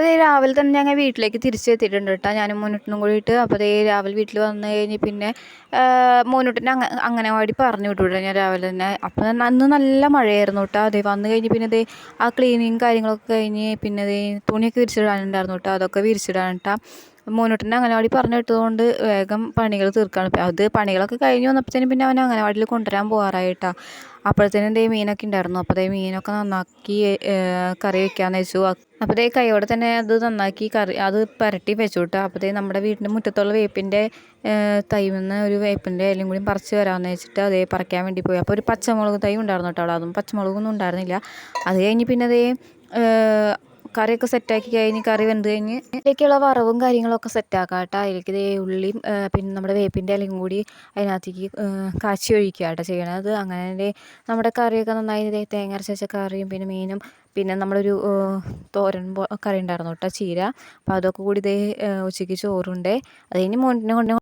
അപ്പോൾ ദേ രാവിലെ തന്നെ ഞങ്ങൾ വീട്ടിലേക്ക് തിരിച്ചെത്തിയിട്ടുണ്ട് കേട്ടോ, ഞാനും മോനൂട്ടനും കൂടിയിട്ട്. അപ്പോൾ ദേ രാവിലെ വീട്ടിൽ വന്നു കഴിഞ്ഞ് പിന്നെ മോനൂട്ടനെ അംഗനവാടി പറഞ്ഞു വിട്ടു ഞാൻ രാവിലെ തന്നെ. അപ്പോൾ അന്ന് നല്ല മഴയായിരുന്നു കേട്ടോ. അതേ വന്നു കഴിഞ്ഞ് പിന്നെ ദേ ആ ക്ലീനിങ് കാര്യങ്ങളൊക്കെ കഴിഞ്ഞ് പിന്നെ ദേ തുണിയൊക്കെ വിരിച്ചിടാനുണ്ടായിരുന്നു കേട്ടോ, അതൊക്കെ വിരിച്ചിടാൻ കേട്ടോ. മോനൂട്ടനെ അംഗനവാടി പറഞ്ഞു വിട്ടതുകൊണ്ട് വേഗം പണികൾ തീർക്കാണ്. അത് പണികളൊക്കെ കഴിഞ്ഞ് വന്നപ്പോഴത്തേനും പിന്നെ അവൻ അംഗനവാടിയിൽ കൊണ്ടുവരാൻ പോകാറായിട്ടാ. അപ്പോഴത്തേനും ദേ മീനൊക്കെ ഉണ്ടായിരുന്നു. അപ്പോൾ ദേ മീനൊക്കെ നന്നാക്കി കറി വെക്കാമെന്ന് വെച്ചു. അപ്പോൾ ദേ കൈയോടെ തന്നെ അത് നന്നാക്കി അത് പുരട്ടി വെച്ചു കേട്ടോ. അപ്പോൾ ദേ നമ്മുടെ വീടിൻ്റെ മുറ്റത്തുള്ള വേപ്പിൻ്റെ തൈമെന്ന് ഒരു വേപ്പിൻ്റെ ഇലയും കൂടി പറിച്ച് വരാമെന്ന് വെച്ചിട്ട് അതേ പറിക്കാൻ വേണ്ടി പോയി. അപ്പോൾ ഒരു പച്ചമുളക് തൈ ഉണ്ടായിരുന്നു കേട്ടോ അവിടെ, അതും പച്ചമുളകൊന്നും ഉണ്ടായിരുന്നില്ല. അത് കഴിഞ്ഞ് പിന്നെ അതേ കറിയൊക്കെ സെറ്റാക്കി കഴിഞ്ഞ് കറി വെന്ത് കഴിഞ്ഞ് അതിലേക്കുള്ള വറവും കാര്യങ്ങളൊക്കെ സെറ്റാക്കാം കേട്ടോ. അതിലേക്ക് ഇതേ ഉള്ളിയും പിന്നെ നമ്മുടെ വേപ്പിൻ്റെ ഇലയും കൂടി അതിനകത്തേക്ക് കാച്ചി ഒഴിക്കുക കേട്ടോ ചെയ്യണത്. അങ്ങനെ നമ്മുടെ കറിയൊക്കെ നന്നായി ഇതേ തേങ്ങ അരച്ച് വെച്ച കറിയും പിന്നെ മീനും പിന്നെ നമ്മളൊരു തോരൻ കറി ഉണ്ടായിരുന്നു കേട്ടോ, ചീര. അപ്പോൾ അതൊക്കെ കൂടി ഇതേ ഉച്ചയ്ക്ക് ചോറുണ്ടേ. അത് കഴിഞ്ഞ് മോനെ കൊണ്ട്